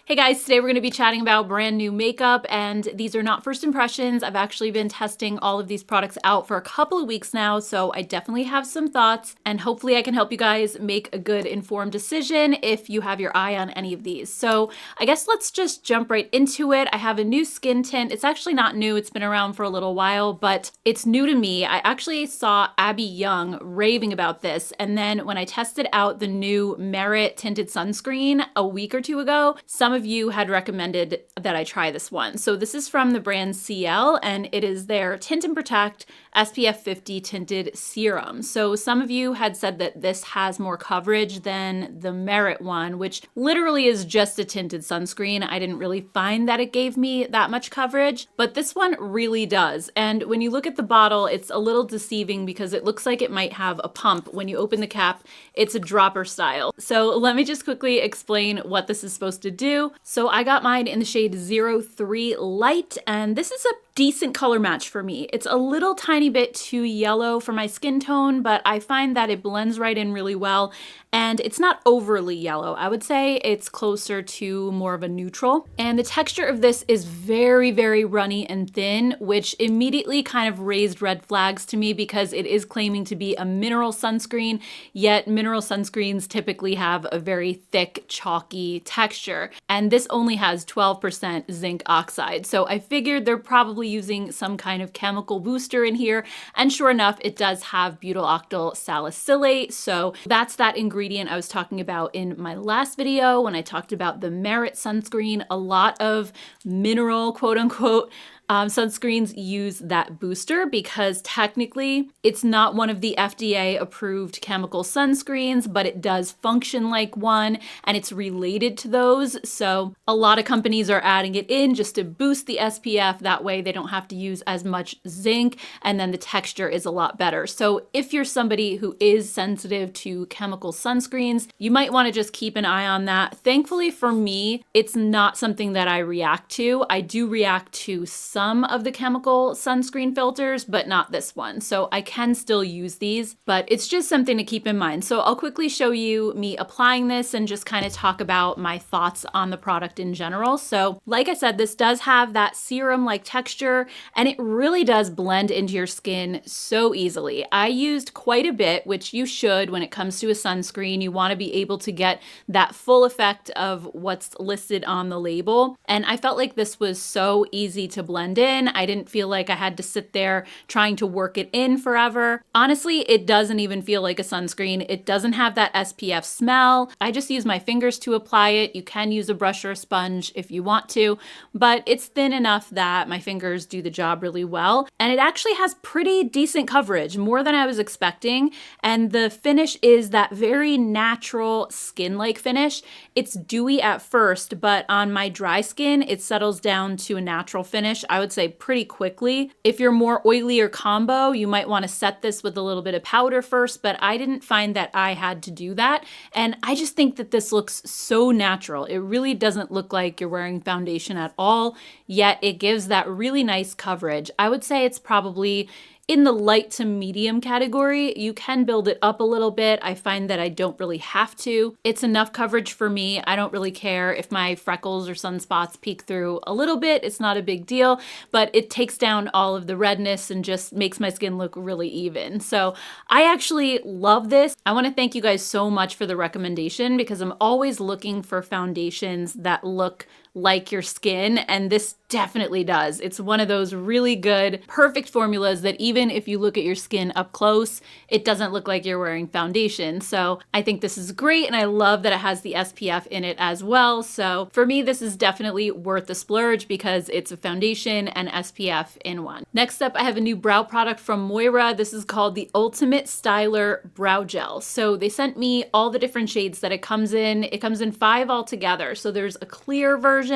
Hey guys, today we're going to be chatting about brand new makeup, and these are not first impressions. I've actually been testing all of these products out for a couple of weeks now, so I definitely have some thoughts, and hopefully I can help you guys make a good informed decision if you have your eye on any of these. So I guess let's just jump right into it. I have a new skin tint. It's actually not new. It's been around for a little while, but it's new to me. I actually saw Abby Young raving about this, and then when I tested out the new Merit tinted sunscreen a week or two ago, some of you had recommended that I try this one. So this is from the brand CL, and it is their Tint and Protect SPF 50 tinted serum. So some of you had said that this has more coverage than the Merit one, which literally is just a tinted sunscreen. I didn't really find that it gave me that much coverage, but this one really does. And when you look at the bottle, it's a little deceiving because it looks like it might have a pump. When you open the cap, it's a dropper style. So let me just quickly explain what this is supposed to do. So I got mine in the shade 03 Light, and this is a decent color match for me. It's a little tiny bit too yellow for my skin tone, but I find that it blends right in really well, and it's not overly yellow. I would say it's closer to more of a neutral. And the texture of this is very, very runny and thin, which immediately kind of raised red flags to me because it is claiming to be a mineral sunscreen, yet mineral sunscreens typically have a very thick, chalky texture. And this only has 12% zinc oxide. So I figured they're probably using some kind of chemical booster in here. And sure enough, it does have butyl salicylate. So that's that ingredient I was talking about in my last video when I talked about the Merit sunscreen. A lot of mineral, quote unquote, sunscreens use that booster because technically it's not one of the FDA approved chemical sunscreens, but it does function like one and it's related to those. So a lot of companies are adding it in just to boost the SPF. That way they don't have to use as much zinc, and then the texture is a lot better. So if you're somebody who is sensitive to chemical sunscreens, you might want to just keep an eye on that. Thankfully for me, it's not something that I react to. I do react to some of the chemical sunscreen filters, but not this one. So I can still use these, but it's just something to keep in mind. So I'll quickly show you me applying this and just kind of talk about my thoughts on the product in general. So like I said, this does have that serum-like texture, and it really does blend into your skin so easily. I used quite a bit, which you should when it comes to a sunscreen. You want to be able to get that full effect of what's listed on the label. And I felt like this was so easy to blend in. I didn't feel like I had to sit there trying to work it in forever. Honestly, it doesn't even feel like a sunscreen. It doesn't have that SPF smell. I just use my fingers to apply it. You can use a brush or a sponge if you want to, but it's thin enough that my fingers do the job really well. And it actually has pretty decent coverage, more than I was expecting. And the finish is that very natural skin-like finish. It's dewy at first, but on my dry skin, it settles down to a natural finish, I would say pretty quickly. If you're more oily or combo, you might want to set this with a little bit of powder first, but I didn't find that I had to do that. And I just think that this looks so natural. It really doesn't look like you're wearing foundation at all, yet it gives that really nice coverage. I would say it's probably in the light to medium category. You can build it up a little bit. I find that I don't really have to. It's enough coverage for me. I don't really care if my freckles or sunspots peek through a little bit. It's not a big deal, but it takes down all of the redness and just makes my skin look really even. So I actually love this. I want to thank you guys so much for the recommendation because I'm always looking for foundations that look like your skin, and this definitely does. It's one of those really good, perfect formulas that even if you look at your skin up close, it doesn't look like you're wearing foundation. So I think this is great, and I love that it has the SPF in it as well. So for me, this is definitely worth the splurge because it's a foundation and SPF in one. Next up, I have a new brow product from Moira. This is called the Ultimate Styler Brow Gel. So they sent me all the different shades that it comes in. It comes in 5 altogether. So there's a clear version,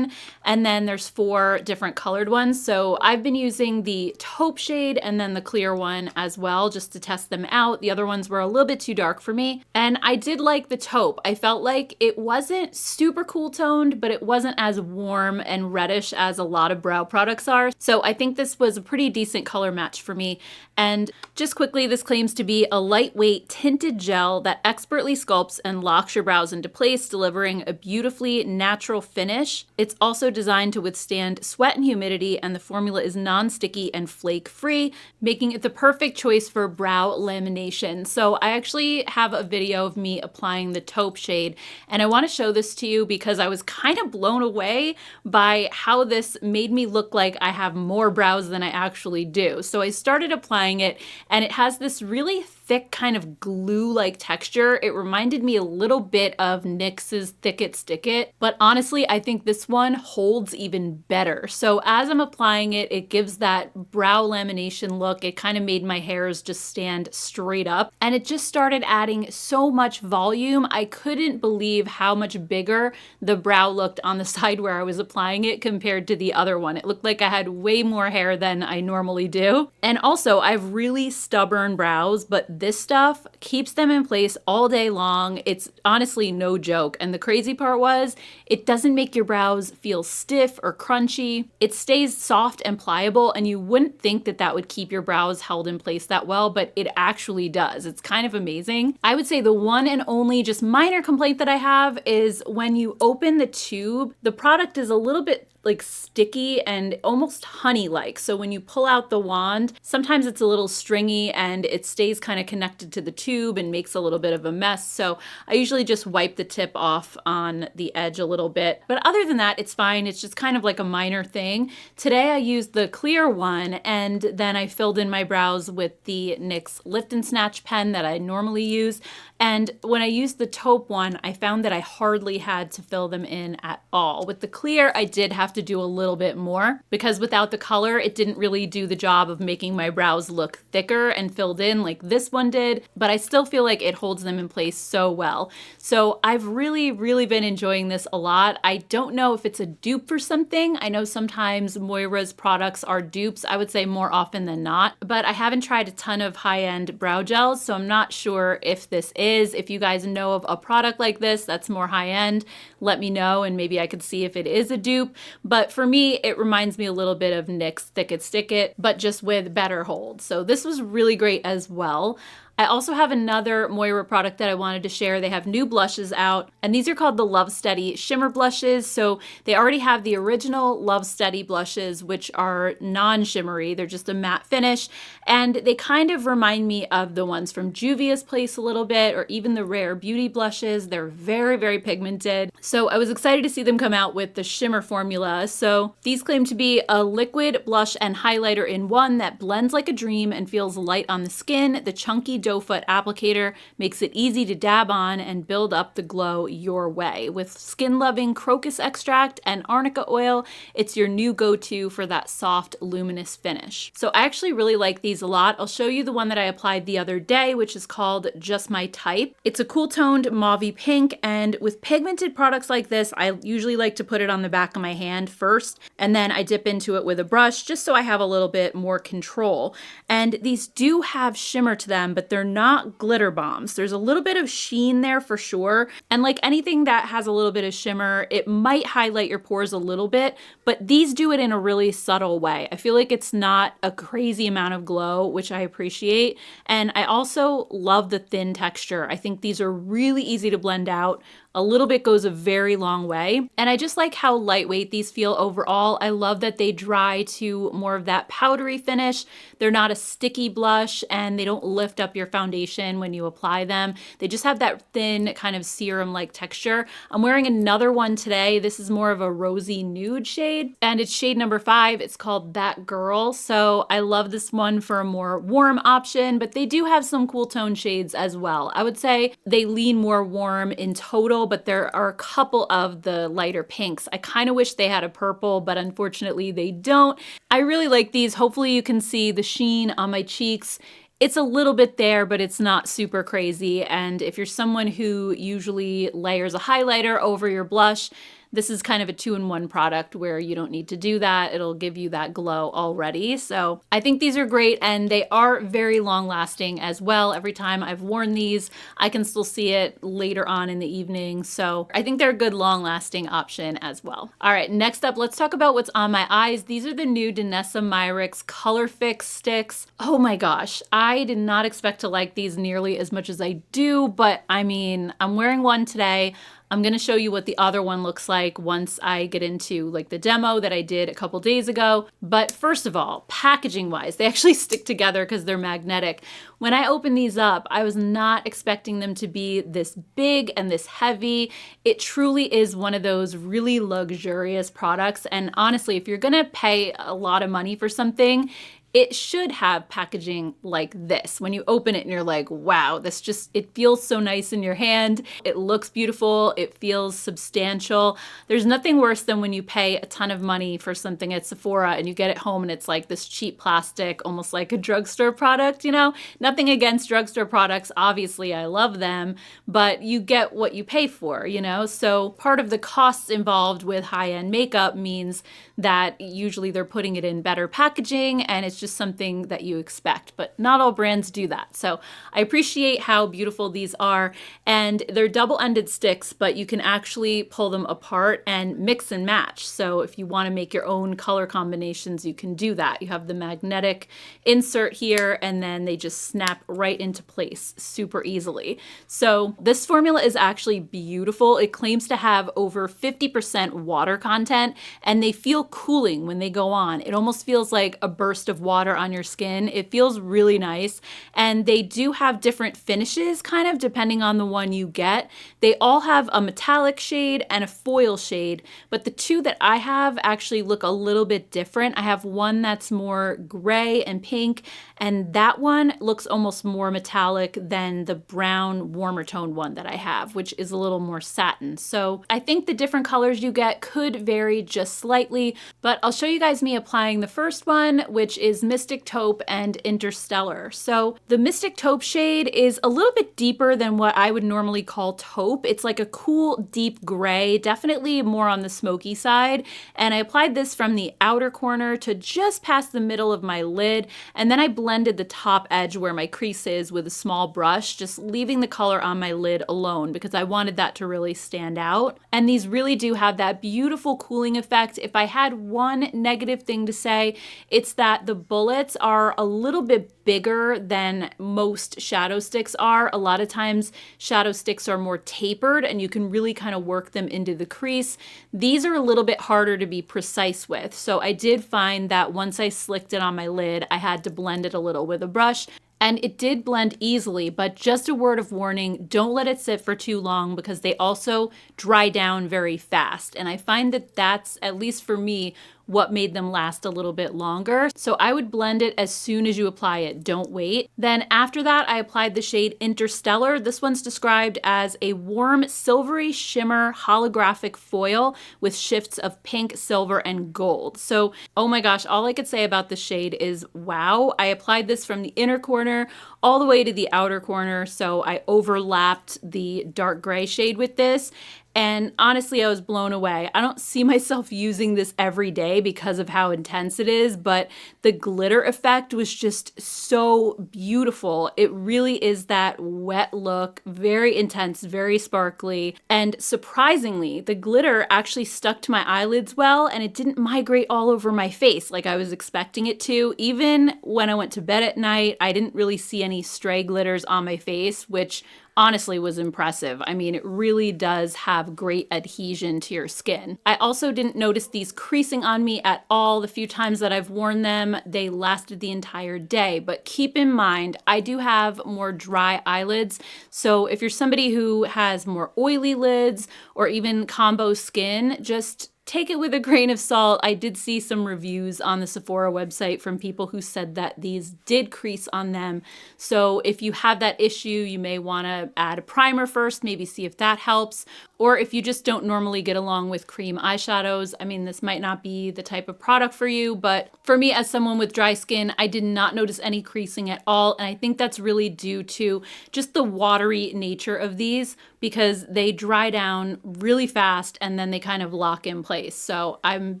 and then there's 4 different colored ones. So I've been using the taupe shade and then the clear one as well, just to test them out. The other ones were a little bit too dark for me. And I did like the taupe. I felt like it wasn't super cool toned, but it wasn't as warm and reddish as a lot of brow products are. So I think this was a pretty decent color match for me. And just quickly, this claims to be a lightweight tinted gel that expertly sculpts and locks your brows into place, delivering a beautifully natural finish. It's also designed to withstand sweat and humidity, and the formula is non-sticky and flake-free, making it the perfect choice for brow lamination. So I actually have a video of me applying the taupe shade, and I want to show this to you because I was kind of blown away by how this made me look like I have more brows than I actually do. So I started applying it, and it has this really thick kind of glue-like texture. It reminded me a little bit of NYX's Thick It Stick It, but honestly, I think this one holds even better. So as I'm applying it, it gives that brow lamination look. It kind of made my hairs just stand straight up, and it just started adding so much volume. I couldn't believe how much bigger the brow looked on the side where I was applying it compared to the other one. It looked like I had way more hair than I normally do. And also, I have really stubborn brows, but this stuff keeps them in place all day long. It's honestly no joke. And the crazy part was, it doesn't make your brows feel stiff or crunchy. It stays soft and pliable, and you wouldn't think that that would keep your brows held in place that well, but it actually does. It's kind of amazing. I would say the one and only just minor complaint that I have is when you open the tube, the product is a little bit like sticky and almost honey-like. So when you pull out the wand, sometimes it's a little stringy and it stays kind of connected to the tube and makes a little bit of a mess. So I usually just wipe the tip off on the edge a little bit. But other than that, it's fine. It's just kind of like a minor thing. Today I used the clear one, and then I filled in my brows with the NYX Lift and Snatch pen that I normally use. And when I used the taupe one, I found that I hardly had to fill them in at all. With the clear, I did have to do a little bit more because without the color, it didn't really do the job of making my brows look thicker and filled in like this one did, but I still feel like it holds them in place so well. So I've really been enjoying this a lot. I don't know if it's a dupe for something. I know sometimes Moira's products are dupes, I would say more often than not, but I haven't tried a ton of high-end brow gels, so I'm not sure if this is. If you guys know of a product like this that's more high-end, let me know and maybe I could see if it is a dupe. But for me, it reminds me a little bit of NYX Thick It Stick It, but just with better hold. So this was really great as well. I also have another Moira product that I wanted to share. They have new blushes out, and these are called the Love Steady Shimmer Blushes. So they already have the original Love Steady blushes, which are non-shimmery. They're just a matte finish, and they kind of remind me of the ones from Juvia's Place a little bit, or even the Rare Beauty blushes. They're very pigmented. So I was excited to see them come out with the shimmer formula. So these claim to be a liquid blush and highlighter in one that blends like a dream and feels light on the skin. The chunky doe foot applicator makes it easy to dab on and build up the glow your way. With skin-loving crocus extract and arnica oil, it's your new go-to for that soft, luminous finish. So I actually really like these a lot. I'll show you the one that I applied the other day, which is called Just My Type. It's a cool-toned mauvey pink, and with pigmented products like this, I usually like to put it on the back of my hand first, and then I dip into it with a brush just so I have a little bit more control. And these do have shimmer to them, but they're not glitter bombs. There's a little bit of sheen there for sure. And like anything that has a little bit of shimmer, it might highlight your pores a little bit, but these do it in a really subtle way. I feel like it's not a crazy amount of glow, which I appreciate. And I also love the thin texture. I think these are really easy to blend out. A little bit goes a very long way. And I just like how lightweight these feel overall. I love that they dry to more of that powdery finish. They're not a sticky blush, and they don't lift up your foundation when you apply them. They just have that thin kind of serum-like texture. I'm wearing another one today. This is more of a rosy nude shade, and it's shade number 5. It's called That Girl. So I love this one for a more warm option, but they do have some cool tone shades as well. I would say they lean more warm in total, but there are a couple of the lighter pinks. I kind of wish they had a purple, but unfortunately they don't. I really like these. Hopefully you can see the sheen on my cheeks. It's a little bit there, but it's not super crazy. And if you're someone who usually layers a highlighter over your blush, this is kind of a 2-in-1 product where you don't need to do that. It'll give you that glow already. So I think these are great, and they are very long lasting as well. Every time I've worn these, I can still see it later on in the evening. So I think they're a good long lasting option as well. All right, next up, let's talk about what's on my eyes. These are the new Danessa Myricks Color Fix sticks. Oh my gosh, I did not expect to like these nearly as much as I do, but I mean, I'm wearing one today. I'm going to show you what the other one looks like once I get into like the demo that I did a couple days ago. But first of all, packaging wise, they actually stick together because they're magnetic. When I opened these up, I was not expecting them to be this big and this heavy. It truly is one of those really luxurious products. And honestly, if you're going to pay a lot of money for something, it should have packaging like this. When you open it and you're like, wow, it feels so nice in your hand. It looks beautiful. It feels substantial. There's nothing worse than when you pay a ton of money for something at Sephora and you get it home and it's like this cheap plastic, almost like a drugstore product, you know? Nothing against drugstore products. Obviously, I love them, but you get what you pay for, you know? So part of the costs involved with high-end makeup means that usually they're putting it in better packaging, and it's just something that you expect, but not all brands do that. So I appreciate how beautiful these are, and they're double-ended sticks, but you can actually pull them apart and mix and match. So if you want to make your own color combinations, you can do that. You have the magnetic insert here, and then they just snap right into place super easily. So this formula is actually beautiful. It claims to have over 50% water content, and they feel cooling when they go on. It almost feels like a burst of water on your skin. It feels really nice. And they do have different finishes, kind of depending on the one you get. They all have a metallic shade and a foil shade, but the two that I have actually look a little bit different. I have one that's more gray and pink, and that one looks almost more metallic than the brown, warmer tone one that I have, which is a little more satin. So I think the different colors you get could vary just slightly, but I'll show you guys me applying the first one, which is Mystic Taupe and Interstellar. So the Mystic Taupe shade is a little bit deeper than what I would normally call taupe. It's like a cool, deep gray, definitely more on the smoky side. And I applied this from the outer corner to just past the middle of my lid. And then I blended the top edge where my crease is with a small brush, just leaving the color on my lid alone because I wanted that to really stand out. And these really do have that beautiful cooling effect. If I had one negative thing to say, it's that the bullets are a little bit bigger than most shadow sticks are. A lot of times shadow sticks are more tapered and you can really kind of work them into the crease. These are a little bit harder to be precise with. So I did find that once I slicked it on my lid, I had to blend it a little with a brush. And it did blend easily, but just a word of warning, don't let it sit for too long because they also dry down very fast. And I find that that's, at least for me, what made them last a little bit longer. So I would blend it as soon as you apply it, don't wait. Then after that, I applied the shade Interstellar. This one's described as a warm silvery shimmer holographic foil with shifts of pink, silver, and gold. So, oh my gosh, all I could say about this shade is wow. I applied this from the inner corner all the way to the outer corner. So I overlapped the dark gray shade with this. And honestly, I was blown away. I don't see myself using this every day because of how intense it is, but the glitter effect was just so beautiful. It really is that wet look, very intense, very sparkly. And surprisingly, the glitter actually stuck to my eyelids well, and it didn't migrate all over my face like I was expecting it to. Even when I went to bed at night, I didn't really see any stray glitters on my face, which honestly was impressive. I mean, it really does have great adhesion to your skin. I also didn't notice these creasing on me at all. The few times that I've worn them, they lasted the entire day. But keep in mind, I do have more dry eyelids. So if you're somebody who has more oily lids or even combo skin, just take it with a grain of salt. I did see some reviews on the Sephora website from people who said that these did crease on them. So if you have that issue, you may want to add a primer first, maybe see if that helps. Or if you just don't normally get along with cream eyeshadows, I mean, this might not be the type of product for you, but for me as someone with dry skin, I did not notice any creasing at all. And I think that's really due to just the watery nature of these, because they dry down really fast and then they kind of lock in place. So I'm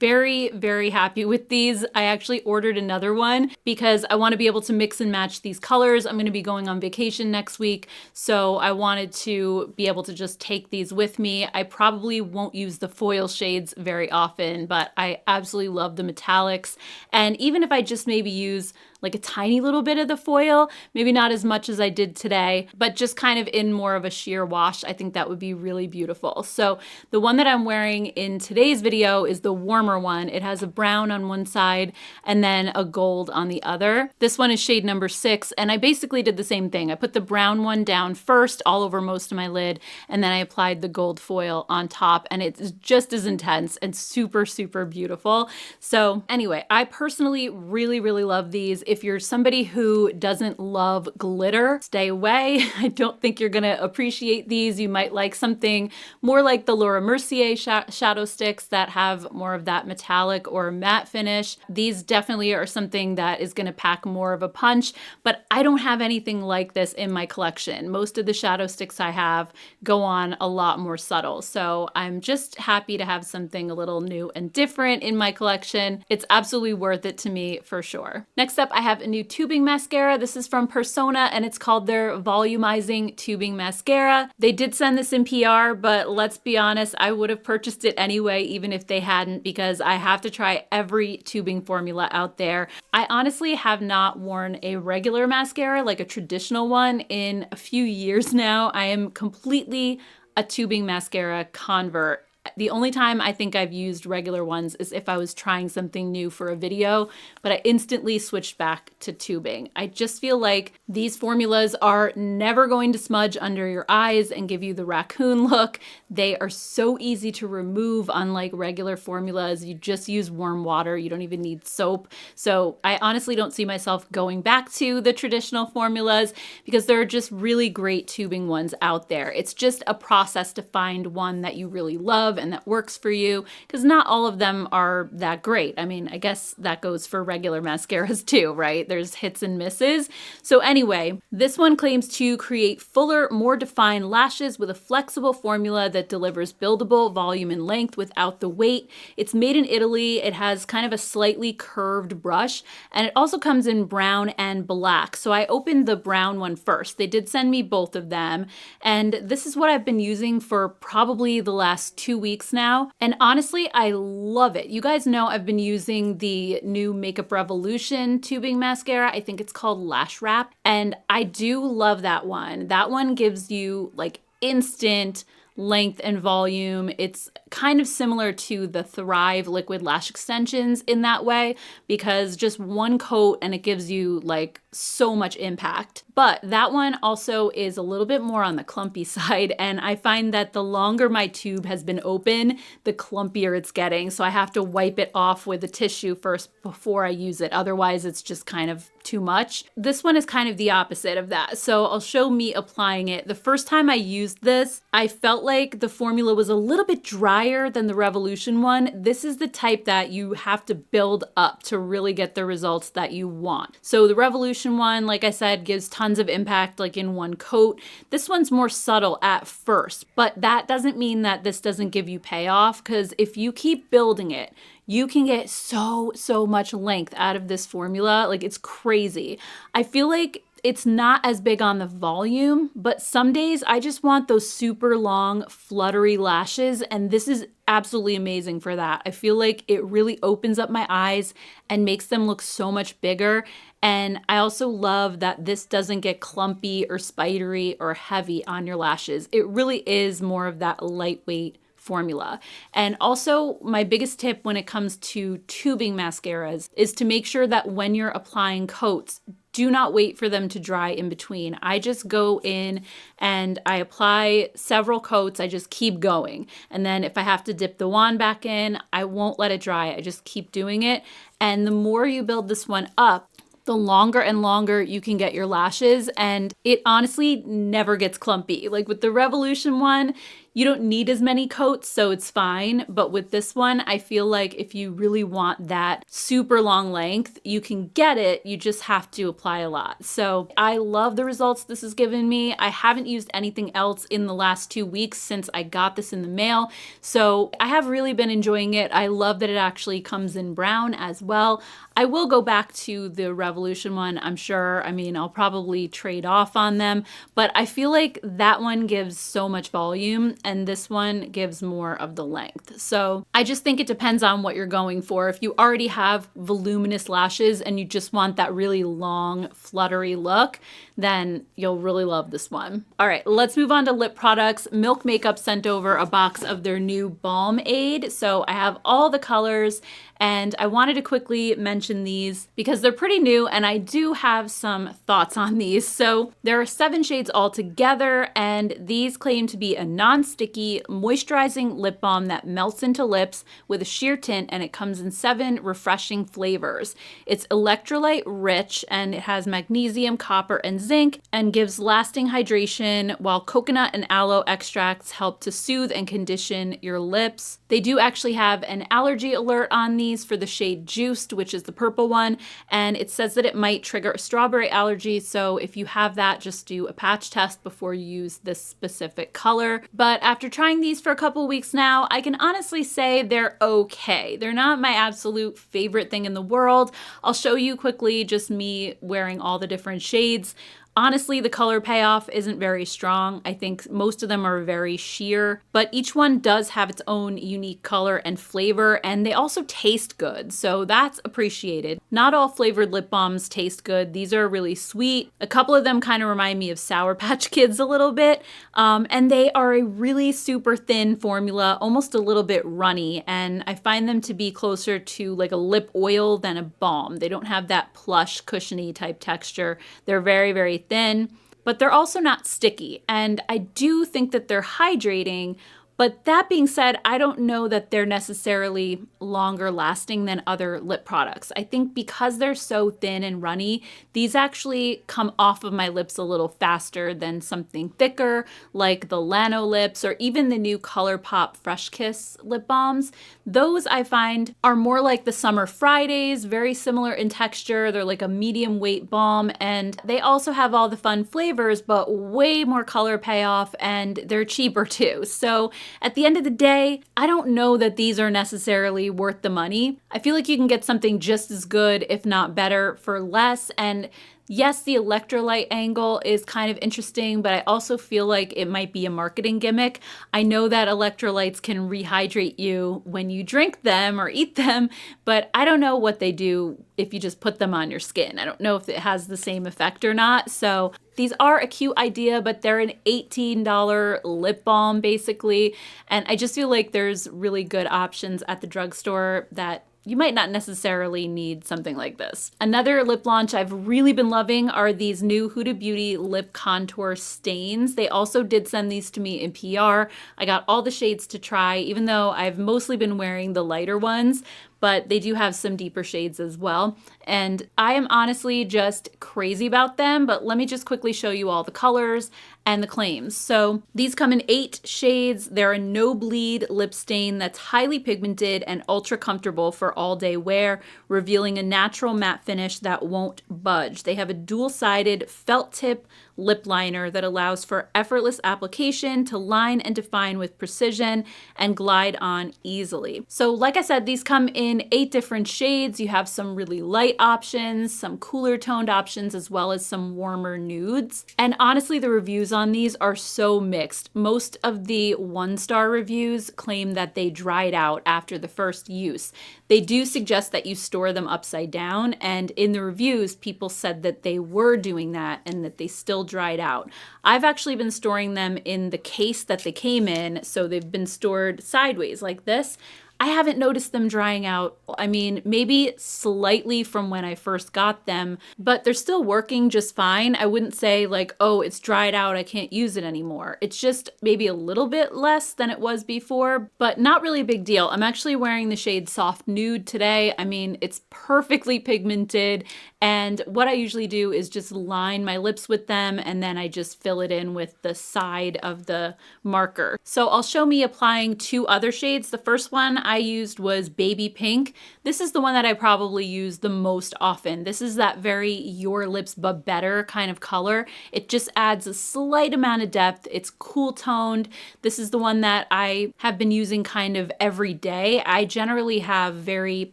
very, very happy with these. I actually ordered another one because I want to be able to mix and match these colors. I'm going to be going on vacation next week, so I wanted to be able to just take these with me. I probably won't use the foil shades very often, but I absolutely love the metallics. And even if I just maybe use like a tiny little bit of the foil, maybe not as much as I did today, but just kind of in more of a sheer wash, I think that would be really beautiful. So the one that I'm wearing in today's video is the warmer one. It has a brown on one side and then a gold on the other. This one is shade number 6, and I basically did the same thing. I put the brown one down first all over most of my lid, and then I applied the gold foil on top, and it's just as intense and super, super beautiful. So anyway, I personally really, really love these. If you're somebody who doesn't love glitter, stay away. I don't think you're gonna appreciate these. You might like something more like the Laura Mercier shadow sticks that have more of that metallic or matte finish. These definitely are something that is gonna pack more of a punch, but I don't have anything like this in my collection. Most of the shadow sticks I have go on a lot more subtle. So I'm just happy to have something a little new and different in my collection. It's absolutely worth it to me for sure. Next up, I have a new tubing mascara. This is from Persona and it's called their Volumizing Tubing Mascara. They did send this in PR, but let's be honest, I would have purchased it anyway, even if they hadn't, because I have to try every tubing formula out there. I honestly have not worn a regular mascara, like a traditional one, in a few years now. I am completely a tubing mascara convert. The only time I think I've used regular ones is if I was trying something new for a video, but I instantly switched back to tubing. I just feel like these formulas are never going to smudge under your eyes and give you the raccoon look. They are so easy to remove, unlike regular formulas. You just use warm water. You don't even need soap. So I honestly don't see myself going back to the traditional formulas because there are just really great tubing ones out there. It's just a process to find one that you really love and that works for you, because not all of them are that great. I mean, I guess that goes for regular mascaras too, right? There's hits and misses. So anyway, this one claims to create fuller, more defined lashes with a flexible formula that delivers buildable volume and length without the weight. It's made in Italy. It has kind of a slightly curved brush, and it also comes in brown and black. So I opened the brown one first. They did send me both of them, and this is what I've been using for probably the last 2 weeks now. And honestly, I love it. You guys know I've been using the new Makeup Revolution tubing mascara. I think it's called Lash Wrap. And I do love that one. That one gives you like instant length and volume. It's kind of similar to the Thrive liquid lash extensions in that way, because just one coat and it gives you like so much impact. But that one also is a little bit more on the clumpy side, and I find that the longer my tube has been open, the clumpier it's getting. So I have to wipe it off with a tissue first before I use it. Otherwise, it's just kind of too much. This one is kind of the opposite of that. So I'll show me applying it. The first time I used this, I felt like the formula was a little bit drier than the Revolution one. This is the type that you have to build up to really get the results that you want. So the Revolution one, like I said, gives tons of impact like in one coat. This one's more subtle at first, but that doesn't mean that this doesn't give you payoff, because if you keep building it, you can get so much length out of this formula. Like, it's crazy. I feel like it's not as big on the volume, but some days I just want those super long, fluttery lashes, and this is absolutely amazing for that. I feel like it really opens up my eyes and makes them look so much bigger. And I also love that this doesn't get clumpy or spidery or heavy on your lashes. It really is more of that lightweight formula. And also, my biggest tip when it comes to tubing mascaras is to make sure that when you're applying coats, do not wait for them to dry in between. I just go in and I apply several coats. I just keep going. And then if I have to dip the wand back in, I won't let it dry. I just keep doing it. And the more you build this one up, the longer and longer you can get your lashes, and it honestly never gets clumpy. Like with the Revolution one, you don't need as many coats, so it's fine. But with this one, I feel like if you really want that super long length, you can get it. You just have to apply a lot. So I love the results this has given me. I haven't used anything else in the last 2 weeks since I got this in the mail. So I have really been enjoying it. I love that it actually comes in brown as well. I will go back to the Revolution one, I'm sure. I mean, I'll probably trade off on them, but I feel like that one gives so much volume and this one gives more of the length. So I just think it depends on what you're going for. If you already have voluminous lashes and you just want that really long, fluttery look, then you'll really love this one. All right, let's move on to lip products. Milk Makeup sent over a box of their new Balm Aid. So I have all the colors, and I wanted to quickly mention these because they're pretty new and I do have some thoughts on these. So there are 7 shades altogether, and these claim to be a non-sticky, moisturizing lip balm that melts into lips with a sheer tint, and it comes in 7 refreshing flavors. It's electrolyte rich and it has magnesium, copper, and zinc, and gives lasting hydration, while coconut and aloe extracts help to soothe and condition your lips. They do actually have an allergy alert on these for the shade Juiced, which is the purple one, and it says that it might trigger a strawberry allergy, so if you have that, just do a patch test before you use this specific color. But after trying these for a couple weeks now, I can honestly say they're okay. They're not my absolute favorite thing in the world. I'll show you quickly just me wearing all the different shades. Honestly, the color payoff isn't very strong. I think most of them are very sheer, but each one does have its own unique color and flavor, and they also taste good, so that's appreciated. Not all flavored lip balms taste good. These are really sweet. A couple of them kind of remind me of Sour Patch Kids a little bit, and they are a really super thin formula, almost a little bit runny, and I find them to be closer to like a lip oil than a balm. They don't have that plush, cushiony type texture. They're very, very thin, but they're also not sticky. And I do think that they're hydrating, but that being said, I don't know that they're necessarily longer lasting than other lip products. I think because they're so thin and runny, these actually come off of my lips a little faster than something thicker like the Lano Lips or even the new ColourPop Fresh Kiss lip balms. Those I find are more like the Summer Fridays, very similar in texture. They're like a medium weight balm, and they also have all the fun flavors, but way more color payoff, and they're cheaper too. So at the end of the day, I don't know that these are necessarily worth the money. I feel like you can get something just as good, if not better, for less. And yes, the electrolyte angle is kind of interesting, but I also feel like it might be a marketing gimmick. I know that electrolytes can rehydrate you when you drink them or eat them, but I don't know what they do if you just put them on your skin. I don't know if it has the same effect or not. So these are a cute idea, but they're an $18 lip balm basically. And I just feel like there's really good options at the drugstore that you might not necessarily need something like this. Another lip launch I've really been loving are these new Huda Beauty lip contour stains. They also did send these to me in PR. I got all the shades to try, even though I've mostly been wearing the lighter ones, but they do have some deeper shades as well. And I am honestly just crazy about them, but let me just quickly show you all the colors and the claims. So these come in 8 shades. They're a no bleed lip stain that's highly pigmented and ultra comfortable for all day wear, revealing a natural matte finish that won't budge. They have a dual-sided felt tip lip liner that allows for effortless application to line and define with precision and glide on easily. So like I said, these come in 8 different shades. You have some really light options, some cooler toned options, as well as some warmer nudes. And honestly, the reviews on these are so mixed. Most of the 1-star reviews claim that they dried out after the first use. They do suggest that you store them upside down, and in the reviews, people said that they were doing that and that they still dried out. I've actually been storing them in the case that they came in, so they've been stored sideways like this. I haven't noticed them drying out. I mean, maybe slightly from when I first got them, but they're still working just fine. I wouldn't say like, oh, it's dried out, I can't use it anymore. It's just maybe a little bit less than it was before, but not really a big deal. I'm actually wearing the shade Soft Nude today. I mean, it's perfectly pigmented, and what I usually do is just line my lips with them, and then I just fill it in with the side of the marker. So I'll show me applying two other shades. The first one I used was Baby Pink. This is the one that I probably use the most often. This is that very your lips but better kind of color. It just adds a slight amount of depth. It's cool toned. This is the one that I have been using kind of every day. I generally have very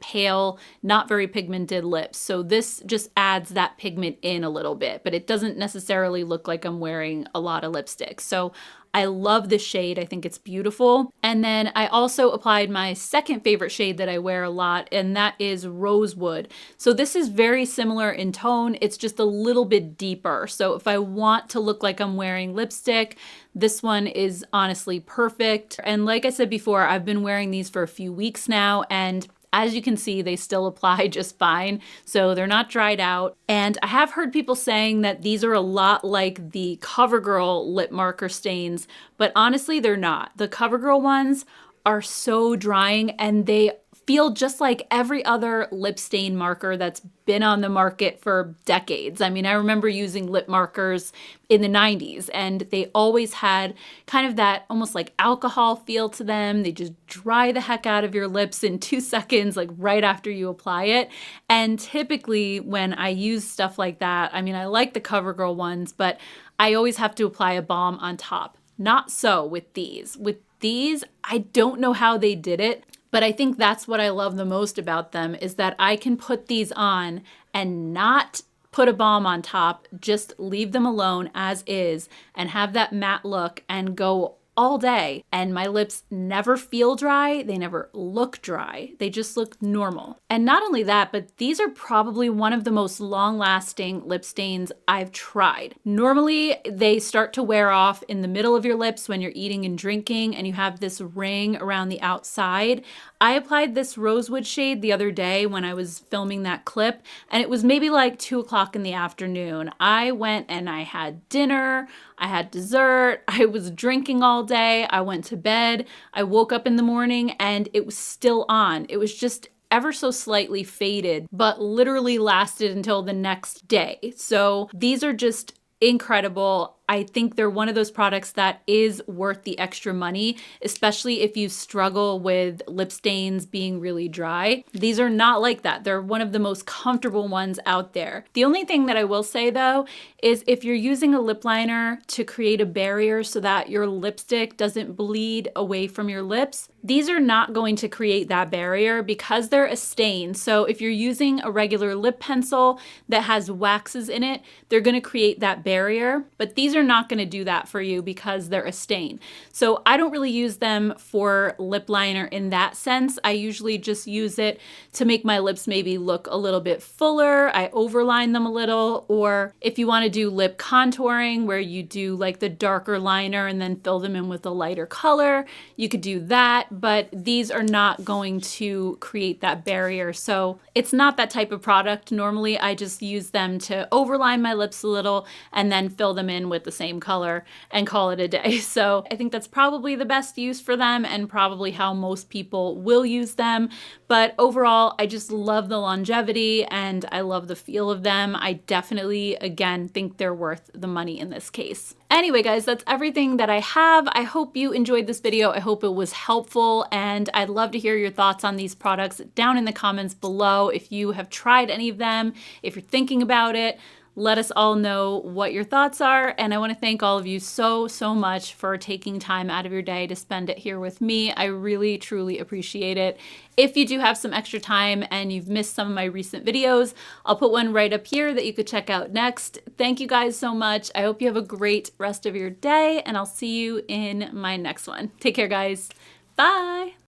pale, not very pigmented lips. So this just adds that pigment in a little bit, but it doesn't necessarily look like I'm wearing a lot of lipstick. So I love this shade. I think it's beautiful. And then I also applied my second favorite shade that I wear a lot, and that is Rosewood. So this is very similar in tone. It's just a little bit deeper. So if I want to look like I'm wearing lipstick, this one is honestly perfect. And like I said before, I've been wearing these for a few weeks now, and as you can see, they still apply just fine, so they're not dried out. And I have heard people saying that these are a lot like the CoverGirl lip marker stains, but honestly, they're not. The CoverGirl ones are so drying, and they feel just like every other lip stain marker that's been on the market for decades. I mean, I remember using lip markers in the 90s, and they always had kind of that almost like alcohol feel to them. They just dry the heck out of your lips in 2 seconds, like right after you apply it. And typically when I use stuff like that, I mean, I like the CoverGirl ones, but I always have to apply a balm on top. Not so with these. With these, I don't know how they did it, but I think that's what I love the most about them, is that I can put these on and not put a balm on top, just leave them alone as is and have that matte look and go all day. And my lips never feel dry. They never look dry. They just look normal. And not only that, but these are probably one of the most long-lasting lip stains I've tried. Normally, they start to wear off in the middle of your lips when you're eating and drinking and you have this ring around the outside. I applied this Rosewood shade the other day when I was filming that clip, and it was maybe like 2 o'clock in the afternoon. I went and I had dinner, I had dessert, I was drinking all day, I went to bed, I woke up in the morning and it was still on. It was just ever so slightly faded, but literally lasted until the next day. So these are just incredible. I think they're one of those products that is worth the extra money, especially if you struggle with lip stains being really dry. These are not like that. They're one of the most comfortable ones out there. The only thing that I will say though, is if you're using a lip liner to create a barrier so that your lipstick doesn't bleed away from your lips, these are not going to create that barrier because they're a stain. So if you're using a regular lip pencil that has waxes in it, they're going to create that barrier, but these are not going to do that for you because they're a stain. So I don't really use them for lip liner in that sense. I usually just use it to make my lips maybe look a little bit fuller. I overline them a little, or if you want to do lip contouring where you do like the darker liner and then fill them in with a lighter color, you could do that, but these are not going to create that barrier. So it's not that type of product. Normally I just use them to overline my lips a little and then fill them in with the same color and call it a day. So I think that's probably the best use for them and probably how most people will use them. But overall, I just love the longevity and I love the feel of them. I definitely, again, think they're worth the money in this case. Anyway, guys, that's everything that I have. I hope you enjoyed this video. I hope it was helpful, and I'd love to hear your thoughts on these products down in the comments below. If you have tried any of them, if you're thinking about it, let us all know what your thoughts are. And I want to thank all of you so much for taking time out of your day to spend it here with me. I really, truly appreciate it. If you do have some extra time and you've missed some of my recent videos, I'll put one right up here that you could check out next. Thank you guys so much. I hope you have a great rest of your day, and I'll see you in my next one. Take care, guys. Bye.